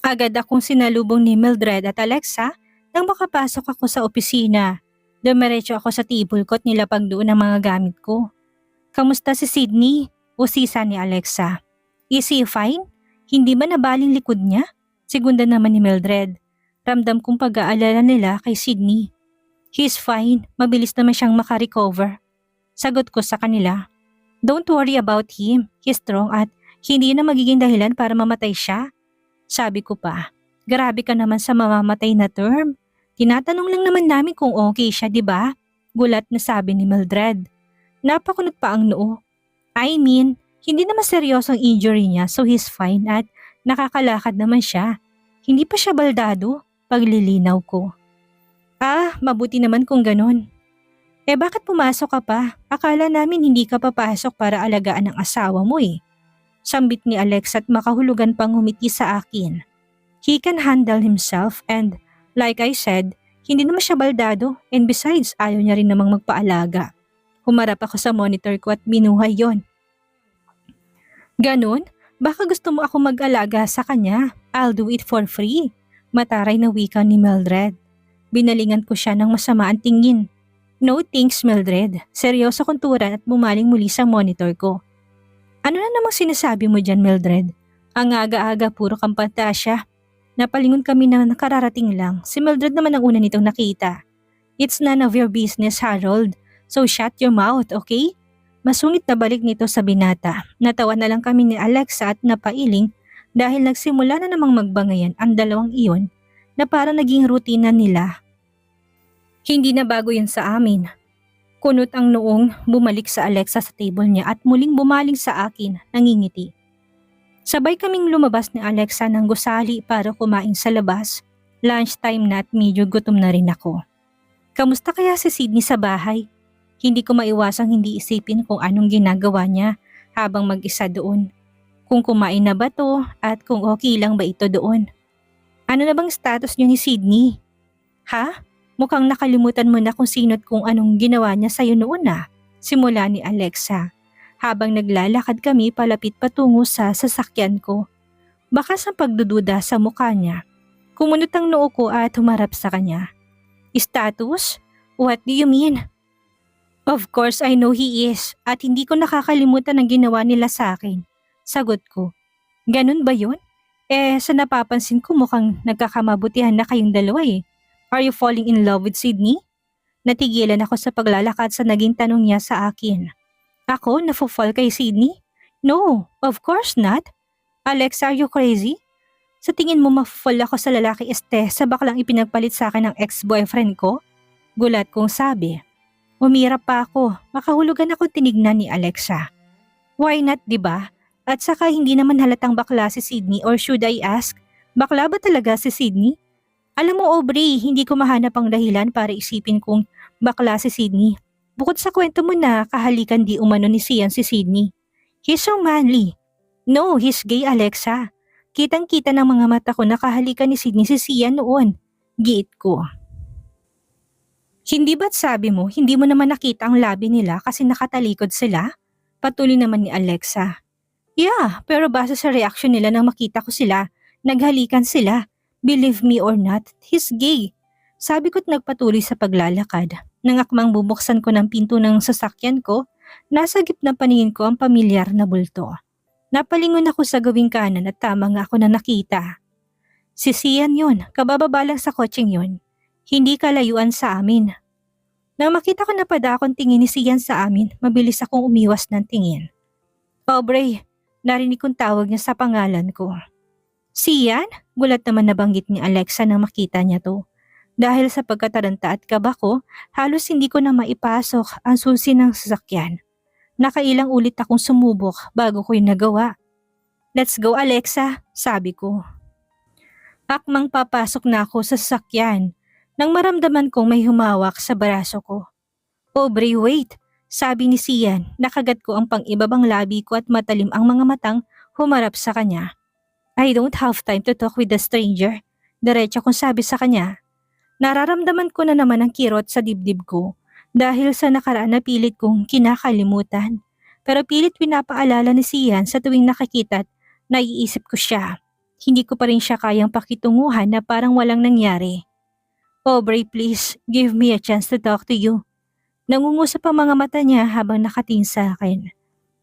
Agad akong sinalubong ni Mildred at Alexa nang makapasok ako sa opisina. Dumiretso ako sa table ko at nilapag doon ang mga gamit ko. Kamusta si Sydney? Usisa ni Alexa. Is he fine? Hindi ba nabaling likod niya? Segunda naman ni Mildred. Ramdam kong pag-aalala nila kay Sydney. He's fine. Mabilis naman siyang makarecover. Sagot ko sa kanila. Don't worry about him. He's strong at hindi na magiging dahilan para mamatay siya. Sabi ko pa. Grabe ka naman sa mamamatay na term. Tinatanong lang naman namin kung okay siya, di ba? Gulat na sabi ni Mildred. Napakunot pa ang noo. I mean, hindi naman seryosong injury niya so he's fine at nakakalakad naman siya. Hindi pa siya baldado, paglilinaw ko. Mabuti naman kung ganun. Bakit pumasok ka pa? Akala namin hindi ka papasok para alagaan ang asawa mo eh. Sambit ni Alex at makahulugan pang ngumiti sa akin. He can handle himself and like I said, hindi naman siya baldado and besides ayaw niya rin namang magpaalaga. Humarap ako sa monitor ko at binuhay yon. Ganon? Baka gusto mo ako mag-alaga sa kanya. I'll do it for free. Mataray na wika ni Mildred. Binalingan ko siya ng masama ang tingin. No thanks Mildred. Seryoso kong turan at bumaling muli sa monitor ko. Ano na namang sinasabi mo dyan Mildred? Ang aga-aga puro kang pantasya. Napalingon kami na nakararating lang. Si Mildred naman ang una nitong nakita. It's none of your business Harold. So shut your mouth, okay? Masungit na balik nito sa binata. Natawa na lang kami ni Alexa at napailing dahil nagsimula na namang magbangayan ang dalawang iyon na para naging rutina nila. Hindi na bago yun sa amin. Kunot ang noong bumalik sa Alexa sa table niya at muling bumaling sa akin, nangingiti. Sabay kaming lumabas ni Alexa ng gusali para kumain sa labas. Lunchtime na at medyo gutom na rin ako. Kamusta kaya si Sydney sa bahay? Hindi ko maiwasang hindi isipin kung anong ginagawa niya habang mag-isa doon. Kung kumain na ba to at kung okay lang ba ito doon. Ano na bang status niyo ni Sydney? Ha? Mukhang nakalimutan mo na kung sino at kung anong ginawa niya sa'yo noon Simula ni Alexa. Habang naglalakad kami palapit patungo sa sasakyan ko. Baka sa pagdududa sa mukha niya. Kumunot ang noo ko at humarap sa kanya. Status? What do you mean? Of course I know he is at hindi ko nakakalimutan ang ginawa nila sa akin. Sagot ko. Ganun ba yun? Sa napapansin ko mukhang nagkakamabutihan na kayong dalawa eh. Are you falling in love with Sydney? Natigilan ako sa paglalakad sa naging tanong niya sa akin. Ako nafo-fall kay Sydney? No, of course not. Alex, are you crazy? Sa tingin mo mafo-fall ako sa lalaki sa baklang ipinagpalit sa akin ng ex-boyfriend ko? Gulat kong sabi. Umirap pa ako, makahulugan ako tinignan ni Alexa. Why not, diba? At saka hindi naman halatang bakla si Sydney or should I ask, bakla ba talaga si Sydney? Alam mo Aubrey, hindi ko mahanap ang dahilan para isipin kung bakla si Sydney. Bukod sa kwento mo na kahalikan di umano ni Sian si Sydney. He's so manly. No, he's gay Alexa. Kitang-kita ng mga mata ko na kahalikan ni Sydney si Sian noon. Giit ko. Hindi ba't sabi mo, hindi mo naman nakita ang labi nila kasi nakatalikod sila? Patuloy naman ni Alexa. Yeah, pero base sa reaksyon nila nang makita ko sila, naghalikan sila. Believe me or not, he's gay. Sabi ko't nagpatuloy sa paglalakad. Nang akmang bubuksan ko ng pinto ng sasakyan ko, nasa gitna paningin ko ang pamilyar na bulto. Napalingon ako sa gawing kanan at tama nga ako na nakita. Si Sian yun, kabababa lang sa kotseng yun. Hindi kalayuan sa amin. Nang makita ko na padakon tingin ni Sian sa amin, mabilis akong umiwas ng tingin. Aubrey, narinig kong tawag niya sa pangalan ko. Sian? Gulat naman nabanggit ni Alexa nang makita niya to. Dahil sa pagkataranta at kaba ko, halos hindi ko na maipasok ang susi ng sasakyan. Nakailang ulit akong sumubok bago ko yung nagawa. Let's go Alexa, sabi ko. Akmang papasok na ako sa sasakyan. Nang maramdaman kong may humawak sa braso ko. Aubrey, wait, sabi ni Sian, nakagat ko ang pang-ibabang labi ko at matalim ang mga matang humarap sa kanya. I don't have time to talk with a stranger. Diretso kong sabi sa kanya. Nararamdaman ko na naman ang kirot sa dibdib ko dahil sa nakaraan na pilit kong kinakalimutan. Pero pilit pinapaalala ni Sian sa tuwing nakikita at naiisip ko siya. Hindi ko pa rin siya kayang pakitunguhan na parang walang nangyari. Aubrey, please, give me a chance to talk to you. Nangungusap ang mga mata niya habang nakatingin sa akin.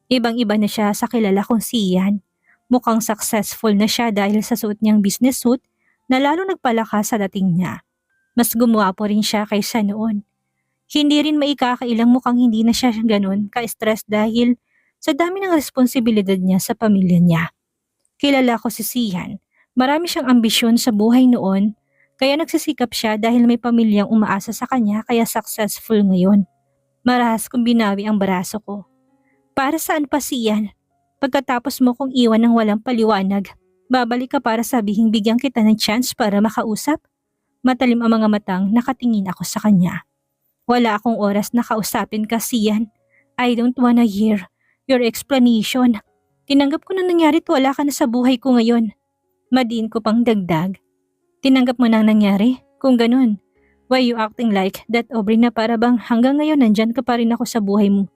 Ibang-iba na siya sa kilala kong si Ian. Mukhang successful na siya dahil sa suot niyang business suit na lalo nagpalakas sa dating niya. Mas gumwapo rin siya kaysa noon. Hindi rin maikakailang mukhang hindi na siya ganun ka-stress dahil sa dami ng responsibilidad niya sa pamilya niya. Kilala ko si Sian. Marami siyang ambisyon sa buhay noon, kaya nagsisikap siya dahil may pamilyang umaasa sa kanya kaya successful ngayon. Marahas kong binawi ang braso ko. Para saan pa Sian? Pagkatapos mo kong iwan ng walang paliwanag, babalik ka para sabihing bigyan kita ng chance para makausap? Matalim ang mga matang nakatingin ako sa kanya. Wala akong oras na kausapin ka Sian. I don't wanna hear your explanation. Tinanggap ko na nangyari at wala ka na sa buhay ko ngayon. Madiin ko pang dagdag. Tinanggap mo na nangyari? Kung ganun, why you acting like that Aubrey na para bang hanggang ngayon nandyan ka pa rin ako sa buhay mo?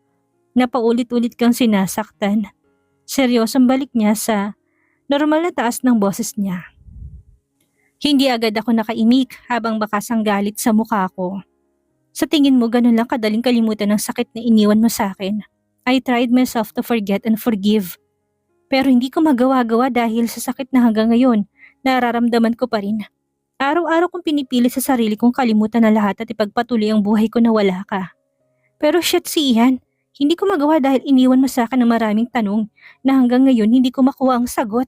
Napaulit-ulit kang sinasaktan. Seryosong balik niya sa normal na taas ng boses niya. Hindi agad ako nakaimik habang bakas ang galit sa mukha ko. Sa tingin mo ganun lang kadaling kalimutan ng sakit na iniwan mo sa akin. I tried myself to forget and forgive. Pero hindi ko magawa-gawa dahil sa sakit na hanggang ngayon, nararamdaman ko pa rin. Araw-araw kong pinipili sa sarili kong kalimutan na lahat at ipagpatuloy ang buhay ko na wala ka. Pero shit si Ian, hindi ko magawa dahil iniwan mo sa akin ng maraming tanong na hanggang ngayon hindi ko makuha ang sagot.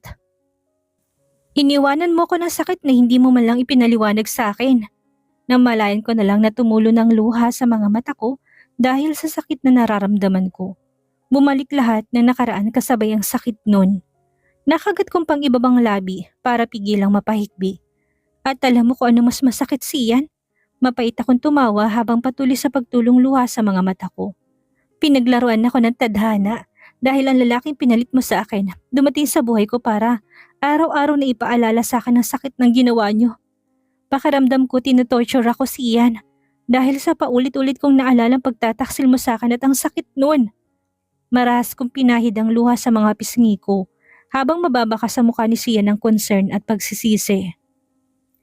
Iniwanan mo ko ng sakit na hindi mo man lang ipinaliwanag sa akin. Namalayan ko na lang na tumulo ng luha sa mga mata ko dahil sa sakit na nararamdaman ko. Bumalik lahat na nakaraan kasabay ang sakit nun. Nakagat kong pang ibabang labi para pigilang mapahikbi. At alam mo kung ano mas masakit Sian? Mapait akong tumawa habang patuloy sa pagtulong luha sa mga mata ko. Pinaglaruan ako ng tadhana dahil ang lalaking pinalit mo sa akin dumating sa buhay ko para araw-araw na ipaalala sa akin ang sakit ng ginawa niyo. Pakiramdam ko tinutorture ako Sian dahil sa paulit-ulit kong naalalang pagtataksil mo sa akin at ang sakit nun. Marahas kong pinahid ang luha sa mga pisngi ko habang mababaka sa mukha ni Sian ng concern at pagsisisi.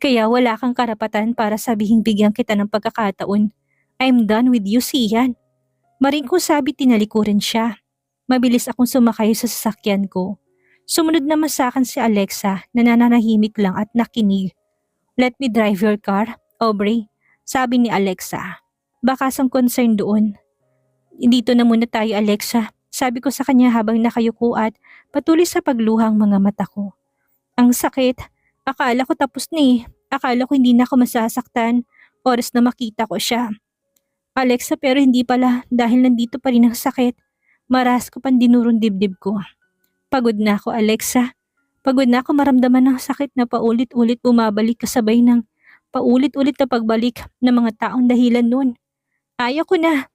Kaya wala kang karapatan para sabihing bigyan kita ng pagkakataon. I'm done with you, Sian. Maring kong sabi tinalikuran siya. Mabilis akong sumakay sa sasakyan ko. Sumunod naman sa akin si Alexa na nananahimik lang at nakinig. Let me drive your car, Aubrey, sabi ni Alexa. Bakas ang concern doon. Dito na muna tayo Alexa. Sabi ko sa kanya habang nakayuko at patuloy sa pagluhang mga mata ko. Ang sakit. Akala ko tapos na eh. Akala ko hindi na ako masasaktan. Oras na makita ko siya. Alexa pero hindi pala dahil nandito pa rin ang sakit. Maras ko pang dinurong dibdib ko. Pagod na ako Alexa. Pagod na ako maramdaman ng sakit na paulit-ulit bumabalik kasabay ng paulit-ulit na pagbalik ng mga taong dahilan nun. Ayaw ko na.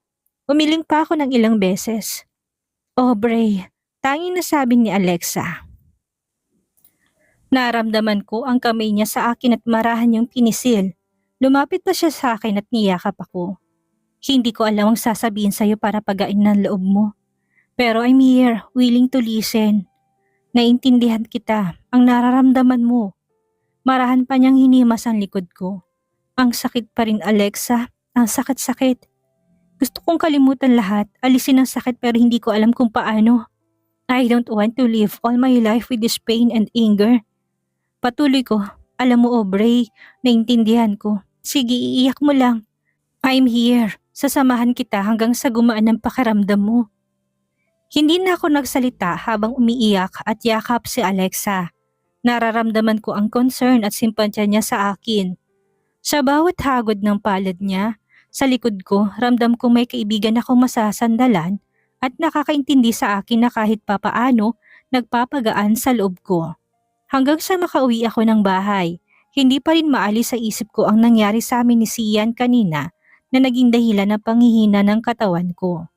Umiling pa ako ng ilang beses. Aubrey, tanging nasabi ni Alexa. Naramdaman ko ang kamay niya sa akin at marahan niyang pinisil. Lumapit pa siya sa akin at niyakap ako. Hindi ko alam ang sasabihin sa'yo para pagain ng loob mo. Pero I'm here, willing to listen. Naintindihan kita, ang nararamdaman mo. Marahan pa niyang hinimas ang likod ko. Ang sakit pa rin Alexa, ang sakit-sakit. Gusto kong kalimutan lahat, alisin ang sakit pero hindi ko alam kung paano. I don't want to live all my life with this pain and anger. Patuloy ko, alam mo Aubrey, naintindihan ko. Sige, iiyak mo lang. I'm here, sasamahan kita hanggang sa gumaan ang pakiramdam mo. Hindi na ako nagsalita habang umiiyak at yakap si Alexa. Nararamdaman ko ang concern at simpansya niya sa akin. Sa bawat hagod ng palad niya, sa likod ko, ramdam kong may kaibigan akong masasandalan at nakakaintindi sa akin na kahit papaano, nagpapagaan sa loob ko. Hanggang sa makauwi ako ng bahay, hindi pa rin maalis sa isip ko ang nangyari sa amin ni Sian kanina na naging dahilan ng panghihina ng katawan ko.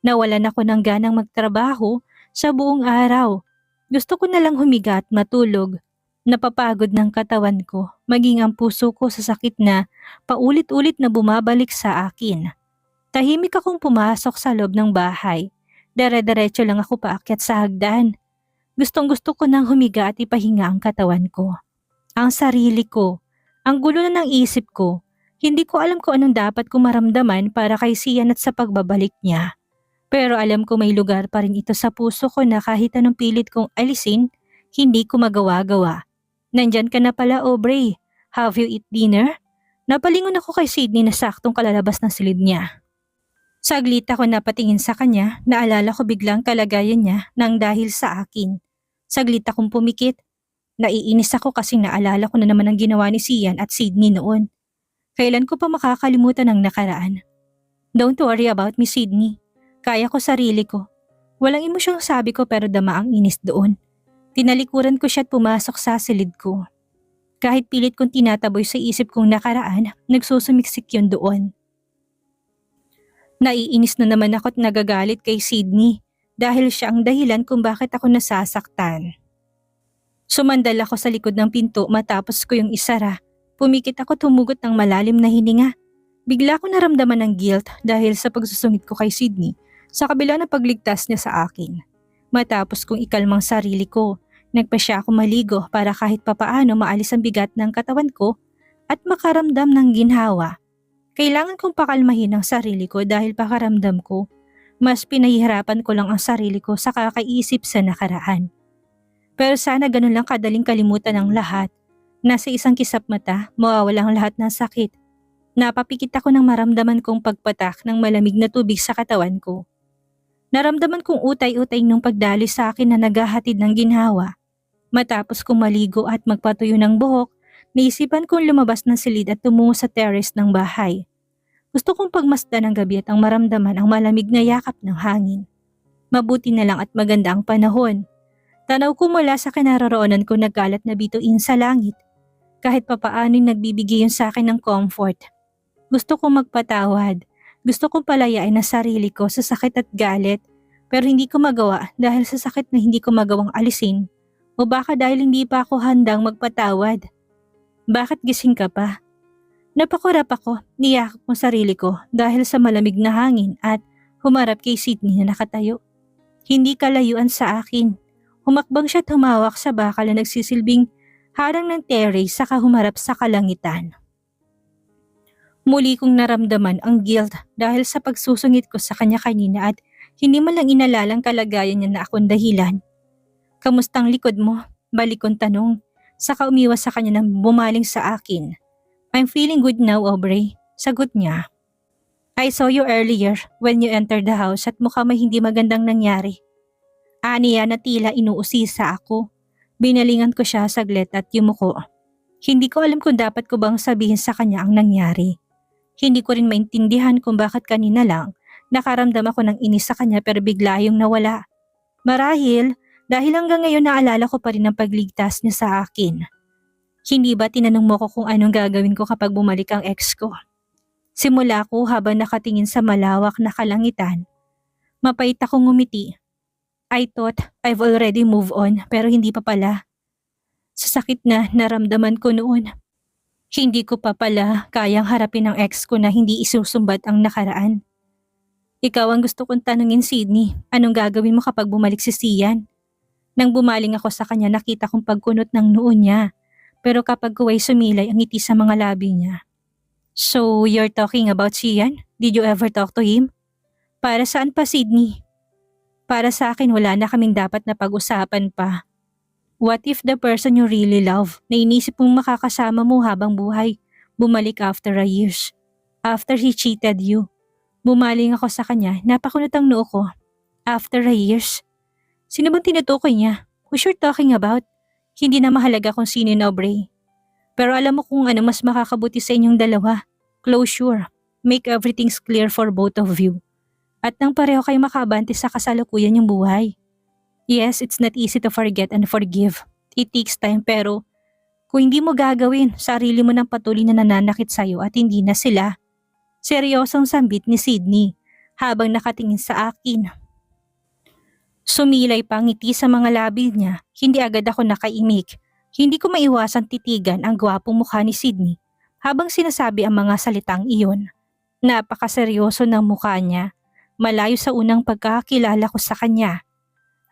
Nawalan ako ng ganang magtrabaho sa buong araw. Gusto ko na lang humiga at matulog. Napapagod ng katawan ko, maging ang puso ko sa sakit na paulit-ulit na bumabalik sa akin. Tahimik akong pumasok sa loob ng bahay. Dere-derecho lang ako paakyat sa hagdan. Gustong-gusto ko nang humiga at ipahinga ang katawan ko. Ang sarili ko. Ang gulo na ng isip ko. Hindi ko alam kung anong dapat ko maramdaman para kay Sian at sa pagbabalik niya. Pero alam ko may lugar pa rin ito sa puso ko na kahit anong pilit kong alisin, hindi ko magawa-gawa. Nandyan ka na pala, Aubrey. Have you eat dinner? Napalingon ako kay Sydney na saktong kalalabas ng silid niya. Saglit ako napatingin sa kanya, naalala ko biglang kalagayan niya nang dahil sa akin. Saglit akong pumikit. Naiinis ako kasi naalala ko na naman ang ginawa ni Sian at Sydney noon. Kailan ko pa makakalimutan ang nakaraan? Don't worry about me, Sydney. Kaya ko sarili ko. Walang emosyong sabi ko pero dama ang inis doon. Tinalikuran ko siya at pumasok sa silid ko. Kahit pilit kong tinataboy sa isip kong nakaraan, nagsusumiksik yun doon. Naiinis na naman ako at nagagalit kay Sydney dahil siya ang dahilan kung bakit ako nasasaktan. Sumandal ako sa likod ng pinto matapos ko yung isara. Pumikit ako at humugot ng malalim na hininga. Bigla ko naramdaman ng guilt dahil sa pagsusungit ko kay Sydney sa kabila ng pagligtas niya sa akin. Matapos kong ikalmang sarili ko, nagpa siya ako maligo para kahit papaano maalis ang bigat ng katawan ko at makaramdam ng ginhawa. Kailangan kong pakalmahin ang sarili ko dahil pakaramdam ko, mas pinahihirapan ko lang ang sarili ko sa kakaisip sa nakaraan. Pero sana ganun lang kadaling kalimutan ang lahat. Nasa isang kisap mata, mawawala ang lahat ng sakit. Napapikit ako ng maramdaman kong pagpatak ng malamig na tubig sa katawan ko. Naramdaman kong utay-utay nung pagdali sa akin na naghahatid ng ginhawa. Matapos kong maligo at magpatuyo ng buhok, naisipan kong lumabas ng silid at tumungo sa terrace ng bahay. Gusto kong pagmasdan ng gabi at ang maramdaman ang malamig na yakap ng hangin. Mabuti na lang at maganda ang panahon. Tanaw ko mula sa kinaroroonan ko nagkalat na bituin sa langit. Kahit papaano'y nagbibigay yun sa akin ng comfort. Gusto kong magpatawad. Gusto kong palayain ang sarili ko sa sakit at galit. Pero hindi ko magawa dahil sa sakit na hindi ko magawang alisin. O baka dahil hindi pa ako handang magpatawad. Bakit gising ka pa? Napakurap ako, niyakap kong sarili ko dahil sa malamig na hangin at humarap kay Sydney na nakatayo. Hindi kalayuan sa akin. Humakbang siya at humawak sa bakal na nagsisilbing harang ng terrace saka humarap sa kalangitan. Muli kong naramdaman ang guilt dahil sa pagsusungit ko sa kanya kanina at hindi man lang inalalang kalagayan niya na akong dahilan. Kamustang likod mo? Balik kong tanong. Saka umiwas sa kanya nang bumaling sa akin. I'm feeling good now, Aubrey. Sagot niya. I saw you earlier when you entered the house at mukha may hindi magandang nangyari. Aniya na tila inuusisa ako. Binalingan ko siya saglit at yumuko. Hindi ko alam kung dapat ko bang sabihin sa kanya ang nangyari. Hindi ko rin maintindihan kung bakit kanina lang nakaramdam ako ng inis sa kanya pero bigla yung nawala. Marahil dahil hanggang ngayon naalala ko pa rin ang pagligtas niya sa akin. Hindi ba tinanong mo ko kung anong gagawin ko kapag bumalik ang ex ko? Simula ko habang nakatingin sa malawak na kalangitan. Mapait akong ngumiti. I thought I've already moved on pero hindi pa pala. Sa sakit na naramdaman ko noon, hindi ko pa pala kayang harapin ang ex ko na hindi isusumbat ang nakaraan. Ikaw ang gusto kong tanungin, Sydney. Anong gagawin mo kapag bumalik si Sian? Nang bumaling ako sa kanya nakita kong pagkunot ng noo niya. Pero kapag ko ay sumilay ang ngiti sa mga labi niya. So, you're talking about Sian? Did you ever talk to him? Para saan pa, Sydney? Para sa akin wala na kaming dapat na pag-usapan pa. What if the person you really love na inisip mong makakasama mo habang buhay, bumalik after a years? After he cheated you. Bumaling ako sa kanya, napakunot ang noo ko. After a years? Sino bang tinutukoy niya? Who you're talking about? Hindi na mahalaga kung sino yun, Aubrey. Pero alam mo kung ano mas makakabuti sa inyong dalawa. Closure. Make everything's clear for both of you. At nang pareho kayo makabante sa kasalukuyan yung buhay. Yes, it's not easy to forget and forgive. It takes time pero kung hindi mo gagawin, sarili mo ng patuloy na nananakit sa'yo at hindi na sila. Seryosong sambit ni Sydney habang nakatingin sa akin. Sumilay pa ngiti sa mga labi niya, hindi agad ako nakaimik. Hindi ko maiwasang titigan ang gwapong mukha ni Sydney habang sinasabi ang mga salitang iyon. Napakaseryoso ng mukha niya, malayo sa unang pagkakakilala ko sa kanya.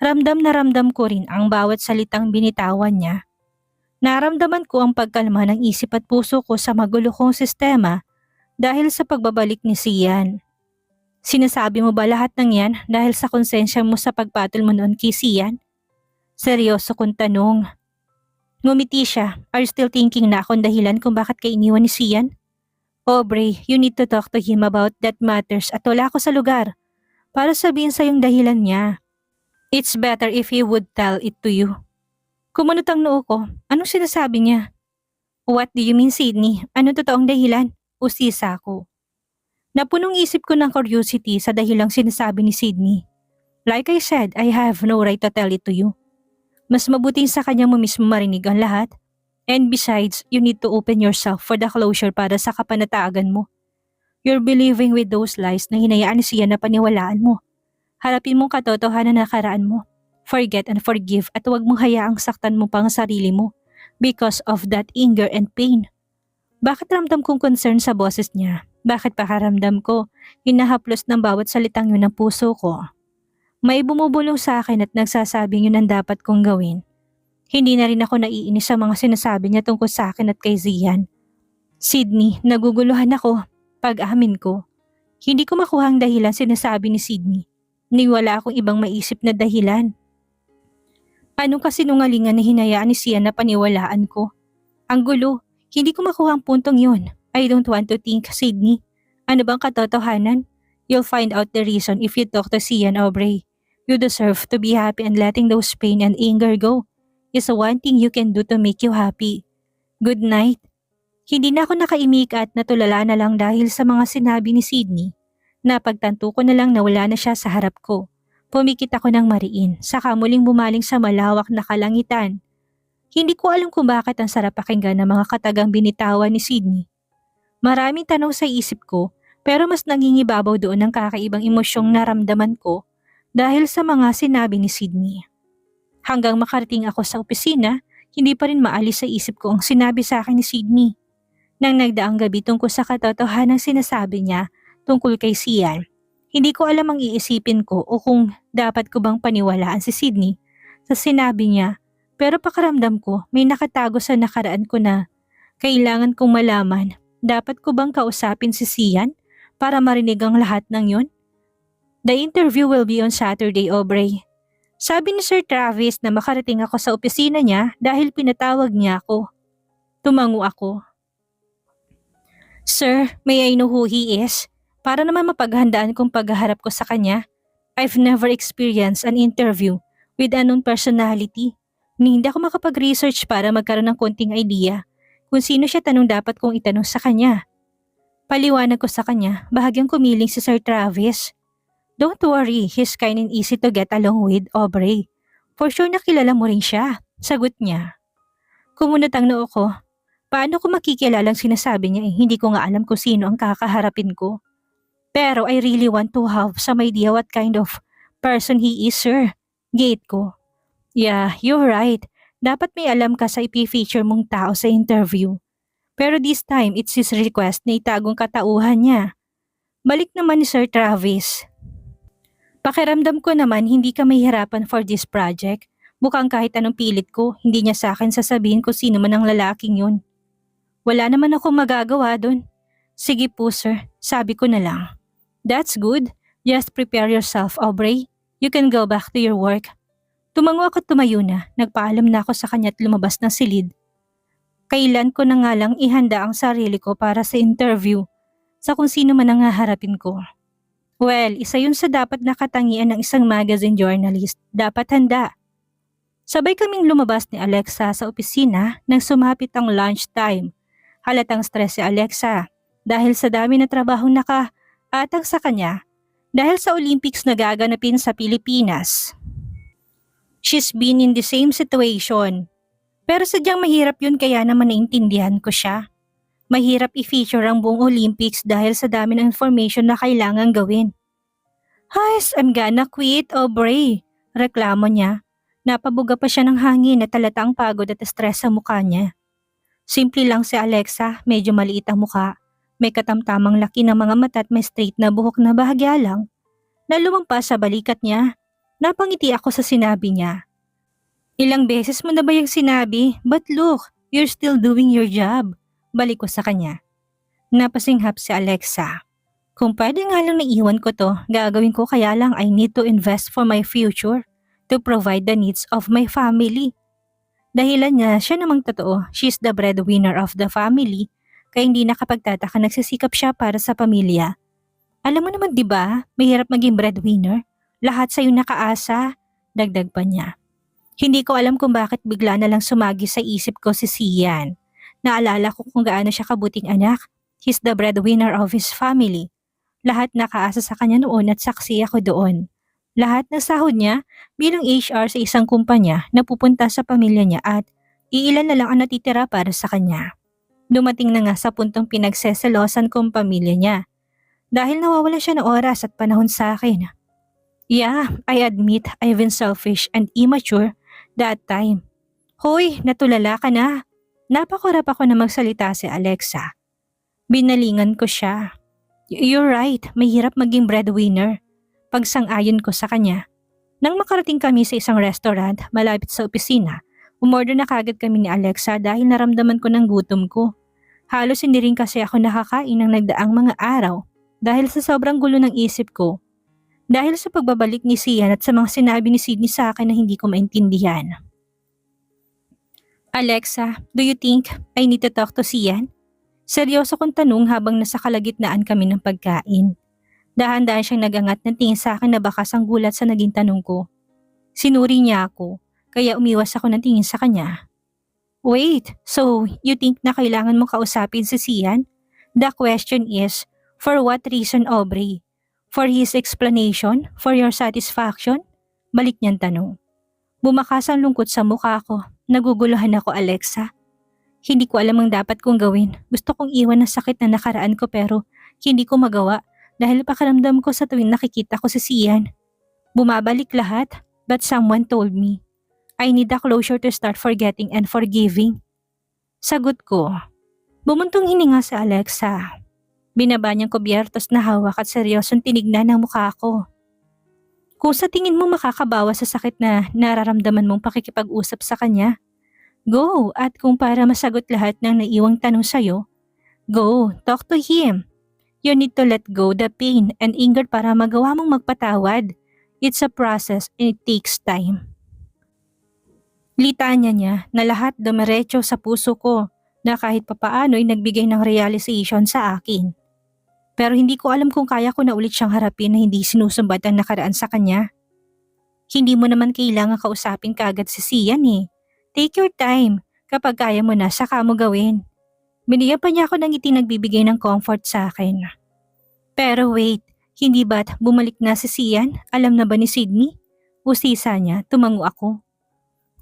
Ramdam na ramdam ko rin ang bawat salitang binitawan niya. Naramdaman ko ang pagkalma ng isip at puso ko sa magulo kong sistema dahil sa pagbabalik ni Sian. Sinasabi mo ba lahat ng yan dahil sa konsensya mo sa pagpatol mo noon kay Sian? Seryoso kong tanong. Ngumiti siya. Are you still thinking na akong dahilan kung bakit ka iniwan ni Sian? Aubrey, you need to talk to him about that matters at wala ako sa lugar para sabihin sa yung dahilan niya. It's better if he would tell it to you. Kumunot ang noo ko. Anong sinasabi niya? What do you mean, Sydney? Ano totoong dahilan? Usisa ko. Napunong isip ko ng curiosity sa dahilang sinasabi ni Sydney. Like I said, I have no right to tell it to you. Mas mabuting sa kanya mo mismo marinig ang lahat. And besides, you need to open yourself for the closure para sa kapanatagan mo. You're believing with those lies na hinayaan siya na paniwalaan mo. Harapin mong katotohanan na nakaraan mo. Forget and forgive at huwag mong hayaang saktan mo pang sarili mo because of that anger and pain. Bakit ramdam kong concern sa boses niya? Bakit pakaramdam ko hinahaplos ng bawat salitang yun ng puso ko? May bumubulong sa akin at nagsasabing yun ang dapat kong gawin. Hindi na rin ako naiinis sa mga sinasabi niya tungkol sa akin at kay Zian. Sydney, naguguluhan ako. Pag-amin ko. Hindi ko makuha ang dahilan sinasabi ni Sydney. Ni wala akong ibang maisip na dahilan. Anong kasinungalingan na hinayaan ni Sian na paniwalaan ko? Ang gulo, hindi ko makuha ang puntong yun. I don't want to think, Sydney. Ano bang katotohanan? You'll find out the reason if you talk to Sian, Aubrey. You deserve to be happy and letting those pain and anger go is one thing you can do to make you happy. Good night. Hindi na ako nakaimik at natulala na lang dahil sa mga sinabi ni Sydney. Napagtanto ko na lang na wala na siya sa harap ko. Pumikit ako ng mariin, saka muling bumaling sa malawak na kalangitan. Hindi ko alam kung bakit ang sarap pakinggan ng mga katagang binitawan ni Sydney. Maraming tanong sa isip ko, pero mas nangingibabaw doon ang kakaibang emosyong naramdaman ko dahil sa mga sinabi ni Sydney. Hanggang makarating ako sa opisina, hindi pa rin maalis sa isip ko ang sinabi sa akin ni Sydney. Nang nagdaang gabi tungkol sa katotohanan sinasabi niya tungkol kay Sian, hindi ko alam ang iisipin ko o kung dapat ko bang paniwalaan si Sydney sa sinabi niya, pero pakaramdam ko may nakatago sa nakaraan ko na kailangan kong malaman. Dapat ko bang kausapin si Sian para marinig ang lahat ng yun? The interview will be on Saturday, Aubrey. Sabi ni Sir Travis na makarating ako sa opisina niya dahil pinatawag niya ako. Tumango ako. Sir, may I know who he is? Para naman mapaghandaan kong paghaharap ko sa kanya. I've never experienced an interview with unknown personality. Hindi ako makapag-research para magkaroon ng konting idea kung sino siya tanong dapat kong itanong sa kanya. Paliwanag ko sa kanya, bahagyang kumiling si Sir Travis. Don't worry, he's kind and easy to get along with, Aubrey. For sure nakilala mo rin siya, sagot niya. Kumunot ang noo ko. Paano ko makikilalang sinasabi niya hindi ko nga alam kung sino ang kakaharapin ko. Pero I really want to have some idea what kind of person he is, sir. Gate ko. Yeah, you're right. Dapat may alam ka sa ipi-feature mong tao sa interview. Pero this time, it's his request na itagong katauhan niya. Balik naman ni Sir Travis. Pakiramdam ko naman hindi ka mahihirapan for this project. Mukhang kahit anong pilit ko, hindi niya sa akin sasabihin kung sino man ang lalaking yun. Wala naman akong magagawa dun. Sige po sir, sabi ko na lang. That's good. Just prepare yourself, Aubrey. You can go back to your work. Tumango ako at tumayo na. Nagpaalam na ako sa kanya at lumabas ng silid. Kailan ko na nga lang ihanda ang sarili ko para sa interview sa kung sino man ang haharapin ko. Well, isa yun sa dapat nakatangian ng isang magazine journalist. Dapat handa. Sabay kaming lumabas ni Alexa sa opisina nang sumapit ang lunch time. Halatang stress si Alexa dahil sa dami na trabahong nakaatang sa kanya dahil sa Olympics na gaganapin sa Pilipinas. She's been in the same situation. Pero sadyang mahirap yun kaya naman naintindihan ko siya. Mahirap i-feature ang buong Olympics dahil sa dami ng information na kailangan gawin. Hays, I'm gonna quit, Aubrey. Reklamo niya. Napabuga pa siya ng hangin at talatang pagod at stress sa mukha niya. Simple lang si Alexa, medyo maliit ang mukha. May katamtamang laki ng mga mata at may straight na buhok na bahagya lang na lumampas sa balikat niya. Napangiti ako sa sinabi niya. Ilang beses mo na ba yung sinabi? But look, you're still doing your job. Balik ko sa kanya. Napasinghap si Alexa. Kung pwede nga lang naiwan ko to, gagawin ko kaya lang I need to invest for my future to provide the needs of my family. Dahilan niya, siya namang totoo, she's the breadwinner of the family, kaya hindi nakapagtataka nagsisikap siya para sa pamilya. Alam mo naman 'di ba, mahirap maging breadwinner. Lahat sa'yo nakaasa, dagdag pa niya. Hindi ko alam kung bakit bigla na lang sumagi sa isip ko si Sian. Naalala ko kung gaano siya kabuting anak. He's the breadwinner of his family. Lahat nakaasa sa kanya noon at saksi ako doon. Lahat ng sahod niya bilang HR sa isang kumpanya na pupunta sa pamilya niya at iilan na lang ang natitira para sa kanya. Dumating na nga sa puntong pinagseselosan kong pamilya niya dahil nawawala siya ng oras at panahon sa akin. Yeah, I admit I've been selfish and immature that time. Hoy, natulala ka na. Napakurap ako na magsalita si Alexa. Binalingan ko siya. You're right, mahirap maging breadwinner. Pagsang-ayon ko sa kanya. Nang makarating kami sa isang restaurant malapit sa opisina, umorder na kagad kami ni Alexa dahil naramdaman ko ng gutom ko. Halos hindi rin kasi ako nakakain ng nagdaang mga araw dahil sa sobrang gulo ng isip ko. Dahil sa pagbabalik ni Sian at sa mga sinabi ni Sydney sa akin na hindi ko maintindihan. Alexa, do you think I need to talk to Sian? Seryoso kong tanong habang nasa kalagitnaan kami ng pagkain. Dahan-dahan siyang nagangat ng tingin sa akin na bakas ang gulat sa naging tanong ko. Sinuri niya ako, kaya umiwas ako ng tingin sa kanya. Wait, so you think na kailangan mong kausapin si Sian? The question is, for what reason, Aubrey? For his explanation? For your satisfaction? Balik niyang tanong. Bumakas ang lungkot sa mukha ko. Naguguluhan ako, Alexa. Hindi ko alam ang dapat kong gawin. Gusto kong iwan ang sakit na nakaraan ko pero hindi ko magawa. Dahil pakiramdam ko sa tuwing nakikita ko si Sian. Bumabalik lahat, but someone told me. I need a closure to start forgetting and forgiving. Sagot ko. Bumuntong hininga sa Alexa. Binaba niyang kubyertos na hawak at seryosong tinignan ang mukha ko. Kung sa tingin mo makakabawas sa sakit na nararamdaman mong pakikipag-usap sa kanya, go, at kung para masagot lahat ng naiwang tanong sa'yo, go, talk to him. You need to let go the pain and anger para magawa mong magpatawad. It's a process and it takes time. Litanya niya na lahat dumiretso sa puso ko na kahit papaano ay nagbigay ng realization sa akin. Pero hindi ko alam kung kaya ko na ulit siyang harapin na hindi sinusumbat ang nakaraan sa kanya. Hindi mo naman kailangan kausapin kaagad si Sian eh. Take your time. Kapag kaya mo na, saka mo gawin. Binigyan pa niya ako ng ngiti nagbibigay ng comfort sa akin. Pero wait, hindi ba't bumalik na si Sian? Alam na ba ni Sydney? Usisa niya, tumango ako.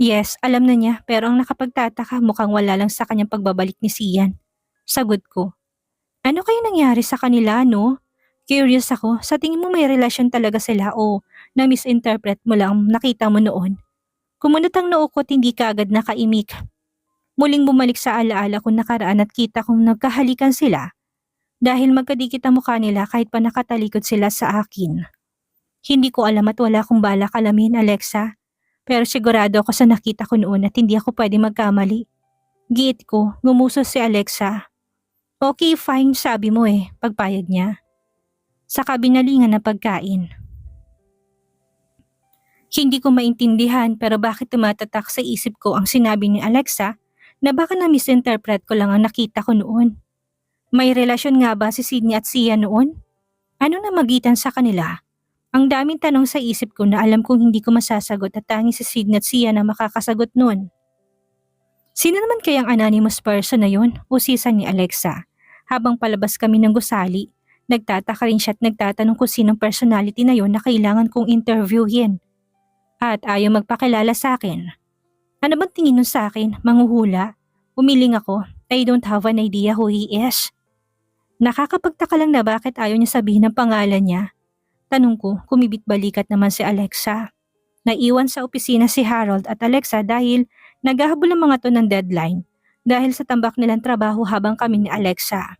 Yes, alam na niya pero ang nakapagtataka mukhang wala lang sa kanyang pagbabalik ni Sian. Sagot ko. Ano kaya nangyari sa kanila, no? Curious ako, sa tingin mo may relasyon talaga sila o na-misinterpret mo lang nakita mo noon? Kumunot ang noo ko't hindi ka agad nakaimik. Muling bumalik sa alaala kong nakaraan at kita kong nagkahalikan sila dahil magkadikit ang mukha nila kahit pa nakatalikod sila sa akin. Hindi ko alam at wala akong balak alamin, Alexa, pero sigurado ako sa nakita ko noon at hindi ako pwede magkamali. Giit ko, gumuso si Alexa. Okay, fine, sabi mo eh, pagpayag niya. Sa kabinalingan na pagkain. Hindi ko maintindihan pero bakit tumatatak sa isip ko ang sinabi ni Alexa na baka na-misinterpret ko lang ang nakita ko noon. May relasyon nga ba si Sydney at Sian noon? Ano na magitan sa kanila? Ang daming tanong sa isip ko na alam kong hindi ko masasagot at tanging si Sydney at Sian na makakasagot noon. Sino naman kayang anonymous person na yun? Usisan ni Alexa. Habang palabas kami ng gusali, nagtataka rin siya at nagtatanong kung sinong personality na yun na kailangan kong interviewin. At ayaw magpakilala sa akin. Ano bang tingin nun sa akin? Manghuhula? Umiling ako. I don't have an idea who he is. Nakakapagtaka lang na bakit ayaw niya sabihin ang pangalan niya. Tanong ko, kumibit balikat naman si Alexa. Naiwan sa opisina si Harold at Alexa dahil naghahabol ang mga to ng deadline dahil sa tambak nilang trabaho habang kami ni Alexa.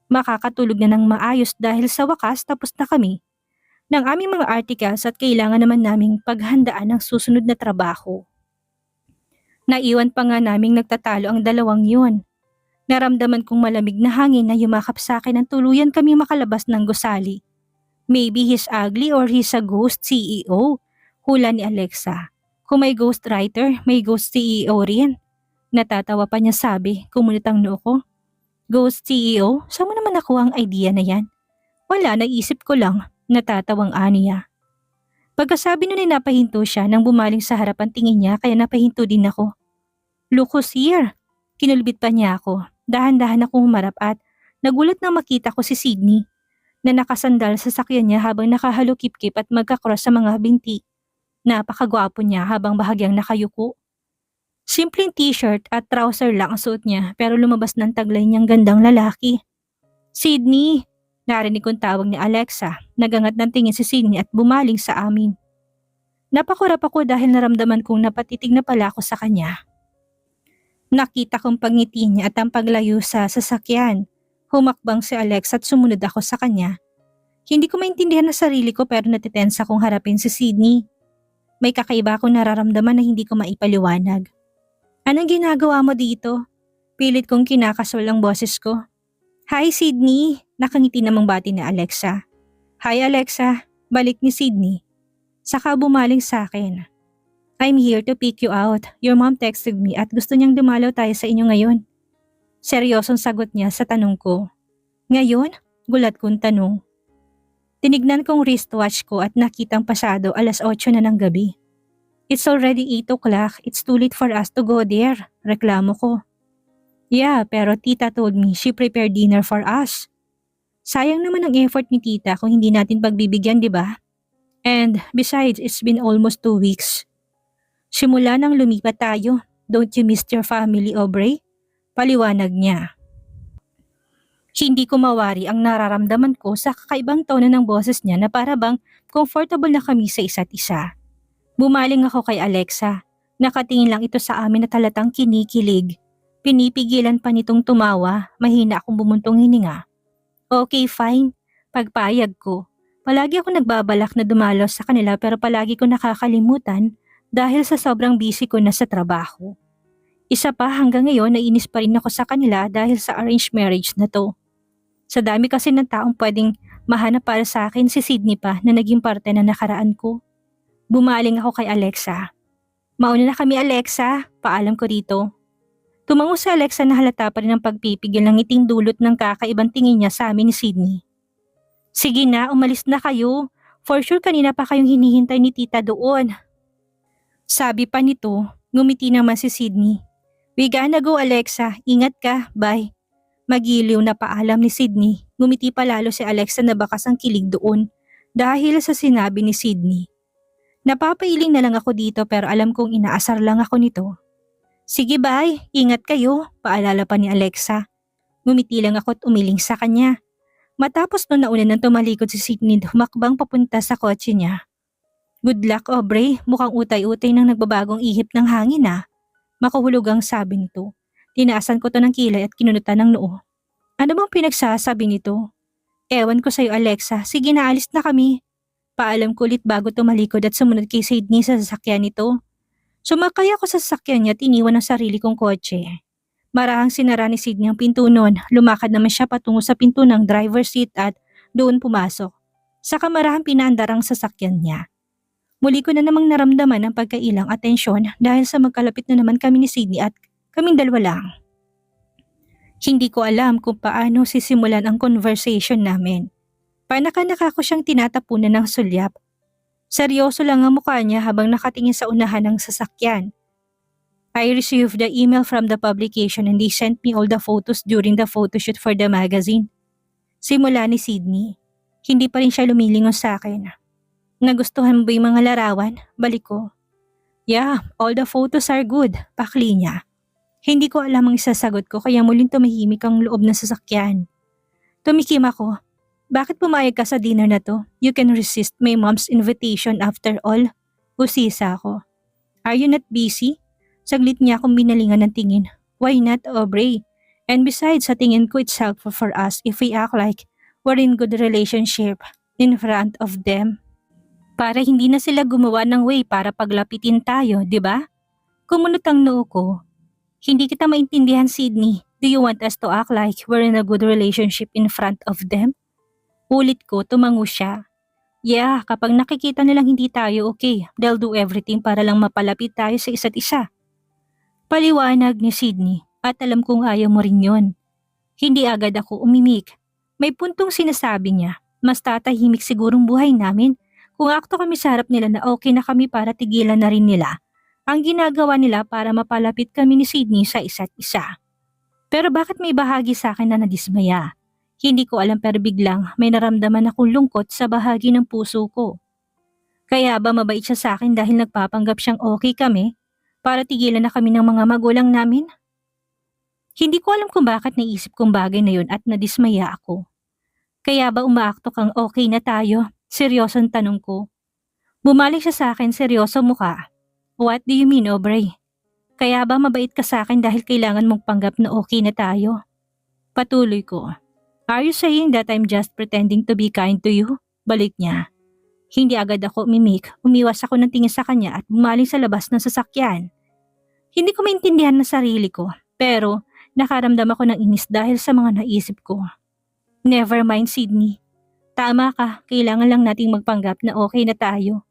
Makakatulog na ng maayos dahil sa wakas tapos na kami. ng aming mga articles at kailangan naman naming paghandaan ang susunod na trabaho. Naiwan pa nga naming nagtatalo ang dalawang yun. Naramdaman kong malamig na hangin na yumakap sa akin ang tuluyan kami makalabas ng gusali. Maybe he's ugly or he's a ghost CEO, hula ni Alexa. Kung may ghost writer, may ghost CEO rin. Natatawa pa niya sabi, kumunit ang noo ko. Ghost CEO? Saan mo naman nakuha ang idea na yan? Wala, naisip ko lang, natatawang aniya. Pagkasabi nun ay napahinto siya nang bumaling sa harapan tingin niya kaya napahinto din ako. Look who's here! Kinulbit pa niya ako. Dahan-dahan akong humarap at nagulat nang makita ko si Sydney na nakasandal sa sakyan niya habang nakahalukip-kip at magkakross sa mga binti. Napakagwapo niya habang bahagyang nakayuko. Simpleng t-shirt at trouser lang ang suot niya pero lumabas ng taglay niyang gandang lalaki. Sydney! Narinig kong tawag ni Alexa. Nagangat ng tingin si Sydney at bumaling sa amin. Napakurap ako dahil naramdaman kong napatitig na pala ako sa kanya. Nakita kong pagngiti niya at ang paglayo sa sasakyan. Humakbang si Alexa at sumunod ako sa kanya. Hindi ko maintindihan na sarili ko pero natitensa akong harapin si Sydney. May kakaiba akong nararamdaman na hindi ko maipaliwanag. Anong ginagawa mo dito? Pilit kong kinakaswal ang boses ko. Hi Sydney! Nakangiti namang bati ni Alexa. Hi Alexa! Balik ni Sydney. Saka bumaling sa akin. I'm here to pick you out. Your mom texted me at gusto niyang dumalaw tayo sa inyo ngayon. Seryosong sagot niya sa tanong ko. Ngayon? Gulat kong tanong. Tinignan kong wristwatch ko at nakitang pasado 8:00 na ng gabi. It's already 8 o'clock. It's too late for us to go there. Reklamo ko. Yeah, pero tita told me she prepared dinner for us. Sayang naman ang effort ni tita kung hindi natin pagbibigyan, di ba? And besides, it's been almost 2 weeks. Simula nang lumipat tayo, don't you miss your family, Aubrey? Paliwanag niya. Hindi ko mawari ang nararamdaman ko sa kakaibang tono ng boses niya na para bang comfortable na kami sa isa't isa. Bumaling ako kay Alexa. Nakatingin lang ito sa amin na talatang kinikilig. Pinipigilan pa nitong tumawa, mahina akong bumuntong hininga. Okay, fine. Pagpayag ko. Palagi ako nagbabalak na dumalo sa kanila pero palagi ko nakakalimutan dahil sa sobrang busy ko na sa trabaho. Isa pa hanggang ngayon nainis pa rin ako sa kanila dahil sa arranged marriage na to. Sa dami kasi ng taong pwedeng mahanap para sa akin si Sydney pa na naging parte na nakaraan ko. Bumaling ako kay Alexa. Mauna na kami Alexa, paalam ko rito. Tumango si Alexa na halata pa rin ang pagpipigil ng ngiting dulot ng kakaibang tingin niya sa amin ni Sydney. Sige na, umalis na kayo. For sure kanina pa kayong hinihintay ni tita doon. Sabi pa nito, ngumiti naman si Sydney. We gonna go Alexa, ingat ka, bye. Magiliw na paalam ni Sydney, ngumiti pa lalo si Alexa na bakas ang kilig doon dahil sa sinabi ni Sydney. Napapailing na lang ako dito pero alam kong inaasar lang ako nito. Sige bye, ingat kayo, paalala pa ni Alexa. Ngumiti lang ako at umiling sa kanya. Matapos noon nauna nang tumalikod si Sydney humakbang papunta sa kotse niya. Good luck Aubrey, mukhang utay-utay ng nagbabagong ihip ng hangin ah. Makahulugang sabi nito. Tinaasan ko to ng kilay at kinunutan ng noo. Ano bang pinagsasabi nito? Ewan ko sa'yo Alexa, sige na alis na kami. Paalam ko ulit bago tumalikod at sumunod kay Sydney sa sasakyan nito. Sumakay ako sa sasakyan niya at iniwan ang sarili kong kotse. Marahang sinara ni Sydney ang pinto noon, lumakad naman siya patungo sa pinto ng driver's seat at doon pumasok. Saka marahang pinaandar ang sasakyan niya. Muli ko na namang naramdaman ang pagkailang atensyon dahil sa magkalapit na naman kami ni Sydney at kaming dalawa lang. Hindi ko alam kung paano sisimulan ang conversation namin. Panaka-naka ko siyang tinatapunan ng sulyap. Seryoso lang ang mukha niya habang nakatingin sa unahan ng sasakyan. I received the email from the publication and they sent me all the photos during the photoshoot for the magazine. Simula ni Sydney. Hindi pa rin siya lumilingon sa akin. Nagustuhan mo ba yung mga larawan? Balik ko. Yeah, all the photos are good. Pakli niya. Hindi ko alam ang isasagot ko kaya muling tumahimik ang loob ng sasakyan. Tumikim ako. Bakit pumayag ka sa dinner na to? You can resist my mom's invitation after all. Usisa ako. Are you not busy? Saglit niya akong binalingan ng tingin. Why not, Aubrey? And besides, sa tingin ko it's helpful for us if we act like we're in good relationship. in front of them. Para hindi na sila gumawa ng way para paglapitin tayo, di ba? Kumunot ang noo ko. Hindi kita maintindihan, Sydney. Do you want us to act like we're in a good relationship in front of them? Ulit ko, tumango siya. Yeah, kapag nakikita nilang hindi tayo okay, they'll do everything para lang mapalapit tayo sa isa't isa. Paliwanag ni Sydney at alam kong ayaw mo rin yon. Hindi agad ako umimik. May puntong sinasabi niya, mas tatahimik sigurong buhay namin kung akto kami sa harap nila na okay na kami para tigilan na rin nila ang ginagawa nila para mapalapit kami ni Sydney sa isa't isa. Pero bakit may bahagi sa akin na nadismaya? Hindi ko alam pero biglang may naramdaman akong lungkot sa bahagi ng puso ko. Kaya ba mabait siya sa akin dahil nagpapanggap siyang okay kami para tigilan na kami ng mga magulang namin? Hindi ko alam kung bakit naisip kong bagay na yun at nadismaya ako. Kaya ba umaakto kang okay na tayo? Seryosong tanong ko. Bumalik siya sa akin seryoso mukha. What do you mean, Aubrey? Kaya ba mabait ka sa akin dahil kailangan mong panggap na okay na tayo? Patuloy ko. Are you saying that I'm just pretending to be kind to you? Balik niya. Hindi agad ako umimik, umiwas ako ng tingin sa kanya at bumaling sa labas ng sasakyan. Hindi ko maintindihan na sarili ko, pero nakaramdam ako ng inis dahil sa mga naisip ko. Never mind, Sydney. Tama ka, kailangan lang nating magpanggap na okay na tayo.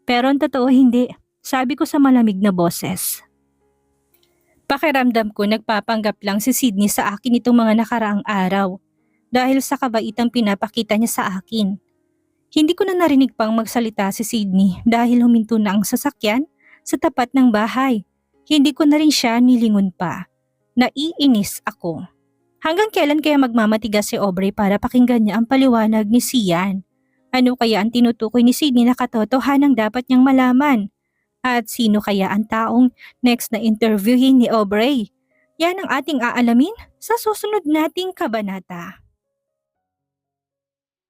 Pero ang totoo hindi, sabi ko sa malamig na boses. Pakiramdam ko nagpapanggap lang si Sydney sa akin itong mga nakaraang araw dahil sa kabaitang pinapakita niya sa akin. Hindi ko na narinig pang magsalita si Sydney dahil huminto na ang sasakyan sa tapat ng bahay. Hindi ko na rin siya nilingon pa. Naiinis ako. Hanggang kailan kaya magmamatigas si Aubrey para pakinggan niya ang paliwanag ni Sian? Ano kaya ang tinutukoy ni Sydney na katotohanang dapat niyang malaman? At sino kaya ang taong next na interviewin ni Aubrey? Yan ang ating aalamin sa susunod nating kabanata.